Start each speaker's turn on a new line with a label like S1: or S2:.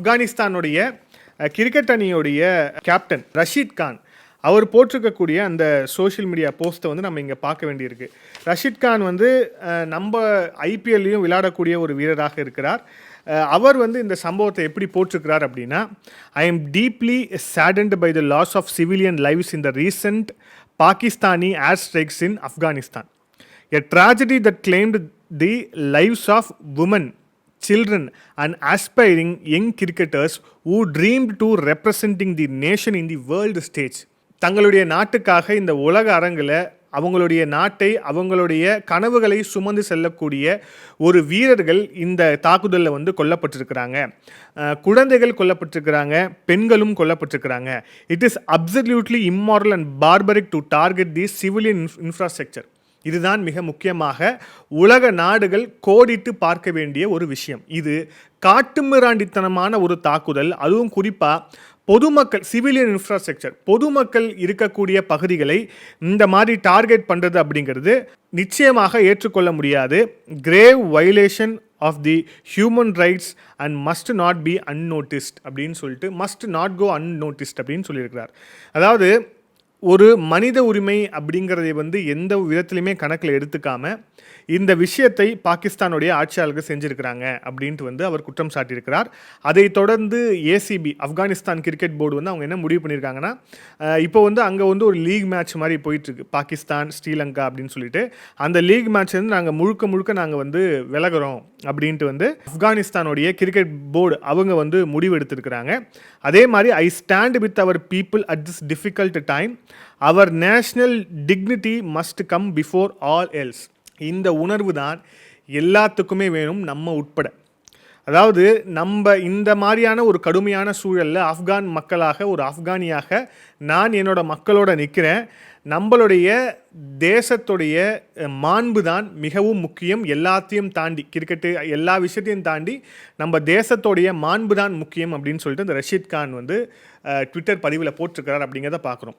S1: ஆப்கானிஸ்தானுடைய cricket அணியுடைய captain Rashid Khan அவர் போட்டிருக்கக்கூடிய அந்த social media போஸ்ட்டை வந்து நம்ம இங்கே பார்க்க வேண்டியிருக்கு. ரஷீத் கான் வந்து நம்ம ஐபிஎல்லையும் விளையாடக்கூடிய ஒரு வீரராக இருக்கிறார். அவர் வந்து இந்த சம்பவத்தை எப்படி போட்டிருக்கிறார் அப்படின்னா, I am deeply saddened by the loss of civilian lives in the recent Pakistani air strikes in Afghanistan. A tragedy that claimed the lives of women, children and aspiring young cricketers who dreamed to representing the nation in the world stage. தங்களுடைய நாட்டுக்காக இந்த உலக அரங்கில் அவங்களுடைய நாட்டை அவங்களுடைய கனவுகளை சுமந்து செல்லக்கூடிய ஒரு வீரர்கள் இந்த தாக்குதலில் வந்து கொல்லப்பட்டிருக்கிறாங்க. குழந்தைகள் கொல்லப்பட்டிருக்கிறாங்க, பெண்களும் கொல்லப்பட்டிருக்கிறாங்க. It is absolutely immoral and barbaric to target the civilian infrastructure. இதுதான் மிக முக்கியமாக உலக நாடுகள் கோடிட்டு பார்க்க வேண்டிய ஒரு விஷயம். இது காட்டுமிராண்டித்தனமான ஒரு தாக்குதல். அதுவும் குறிப்பாக பொதுமக்கள், சிவிலியன் இன்ஃப்ராஸ்ட்ரக்சர், பொதுமக்கள் இருக்கக்கூடிய பகுதிகளை இந்த மாதிரி டார்கெட் பண்ணுறது அப்படிங்கிறது நிச்சயமாக ஏற்றுக்கொள்ள முடியாது. Grave violation of the human rights and must not be unnoticed அப்படின்னு சொல்லிட்டு, மஸ்ட் நாட் கோ அன்னோட்டிஸ்ட் அப்படின்னு சொல்லியிருக்கிறார். அதாவது ஒரு மனித உரிமை அப்படிங்கிறதை வந்து எந்த விதத்துலையுமே கணக்கில் எடுத்துக்காமல் இந்த விஷயத்தை பாகிஸ்தானுடைய ஆட்சியாளர்கள் செஞ்சுருக்கிறாங்க அப்படின்ட்டு வந்து அவர் குற்றம் சாட்டியிருக்கிறார். அதை தொடர்ந்து ஏசிபி, ஆப்கானிஸ்தான் கிரிக்கெட் போர்டு வந்து அவங்க என்ன முடிவு பண்ணியிருக்காங்கன்னா, இப்போ வந்து அங்கே வந்து ஒரு லீக் மேட்ச் மாதிரி போயிட்டுருக்கு, பாகிஸ்தான் ஸ்ரீலங்கா அப்படின்னு சொல்லிட்டு. அந்த லீக் மேட்ச் வந்து நாங்கள் முழுக்க நாங்கள் வந்து விலகிறோம் அப்படின்ட்டு வந்து ஆப்கானிஸ்தானுடைய கிரிக்கெட் போர்டு அவங்க வந்து முடிவு எடுத்திருக்கிறாங்க. அதே மாதிரி I stand with our people at this difficult time, our national dignity must come before all else. இந்த உணர்வு தான் எல்லாத்துக்குமே வேணும், நம்ம உட்பட. அதாவது நம்ம இந்த மாதிரியான ஒரு கடுமையான சூழலில் ஆப்கான் மக்களாக, ஒரு ஆப்கானியாக நான் என்னோட மக்களோட நிற்கிறேன். நம்மளுடைய தேசத்துடைய மாண்பு தான் மிகவும் முக்கியம். எல்லாத்தையும் தாண்டி, கிரிக்கெட்டு எல்லா விஷயத்தையும் தாண்டி நம்ம தேசத்துடைய மாண்பு தான் முக்கியம் அப்படின்னு சொல்லிட்டு இந்த ரஷீத் கான் வந்து ட்விட்டர் பதிவில் போட்டிருக்கிறார் அப்படிங்கிறத பார்க்குறோம்.